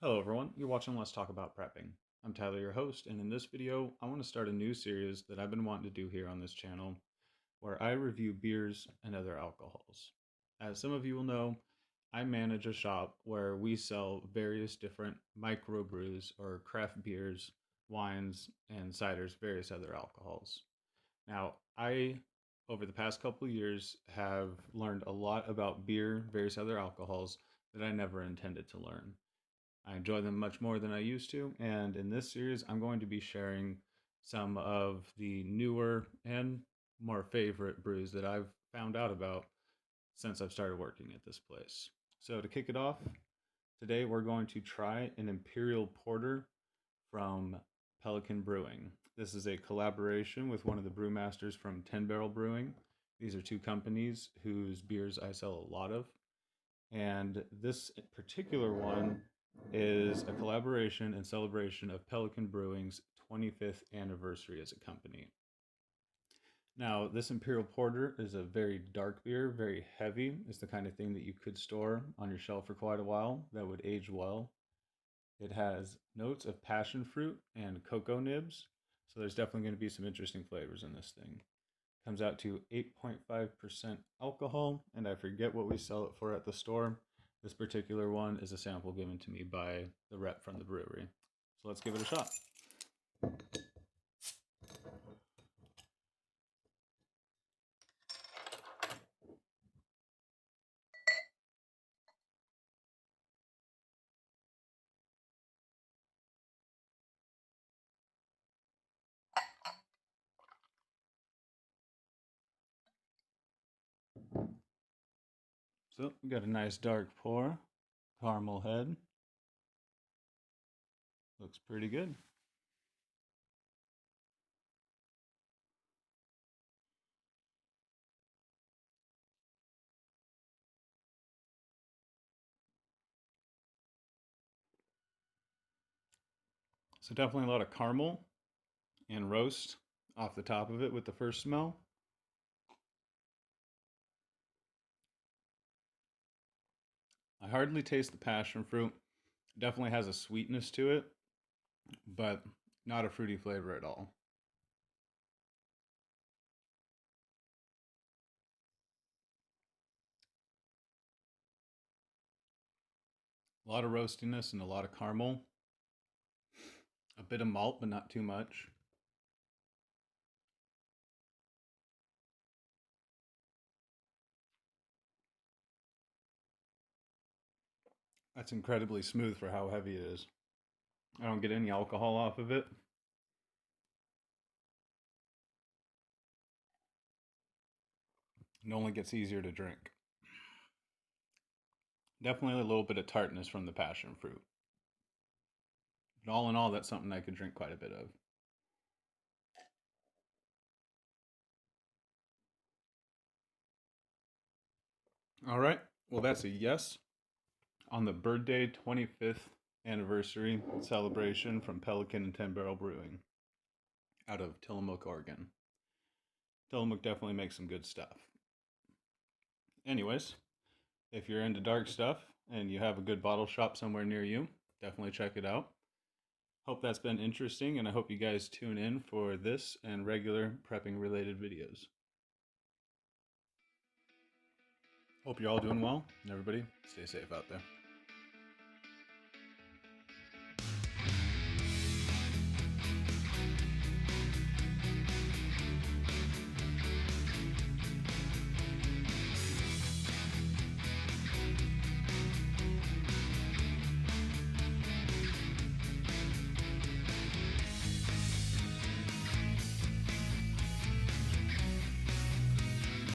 Hello everyone, you're watching Let's Talk About Prepping. I'm Tyler, your host, and in this video, I want to start a new series that I've been wanting to do here on this channel, where I review beers and other alcohols. As some of you will know, I manage a shop where we sell various different microbrews or craft beers, wines, and ciders, various other alcohols. Now, over the past couple of years, have learned a lot about beer, various other alcohols that I never intended to learn. I enjoy them much more than I used to, and in this series, I'm going to be sharing some of the newer and more favorite brews that I've found out about since I've started working at this place. So, to kick it off, today we're going to try an Imperial Porter from Pelican Brewing. This is a collaboration with one of the brewmasters from 10 Barrel Brewing. These are two companies whose beers I sell a lot of. And this particular one is a collaboration and celebration of Pelican Brewing's 25th anniversary as a company. Now, this Imperial Porter is a very dark beer, very heavy. It's the kind of thing that you could store on your shelf for quite a while that would age well. It has notes of passion fruit and cocoa nibs, so there's definitely going to be some interesting flavors in this thing. Comes out to 8.5% alcohol, and I forget what we sell it for at the store. This particular one is a sample given to me by the rep from the brewery. So let's give it a shot. So we got a nice dark pour, caramel head. Looks pretty good. So definitely a lot of caramel and roast off the top of it with the first smell. I hardly taste the passion fruit. It definitely has a sweetness to it, but not a fruity flavor at all. A lot of roastiness and a lot of caramel. A bit of malt, but not too much. That's incredibly smooth for how heavy it is. I don't get any alcohol off of it. It only gets easier to drink. Definitely a little bit of tartness from the passion fruit. But all in all, that's something I could drink quite a bit of. All right, well, that's a yes on the Bird Day 25th anniversary celebration from Pelican and 10 Barrel Brewing out of Tillamook, Oregon. Tillamook definitely makes some good stuff. Anyways, if you're into dark stuff and you have a good bottle shop somewhere near you, definitely check it out. Hope that's been interesting, and I hope you guys tune in for this and regular prepping related videos. Hope you're all doing well, and everybody stay safe out there.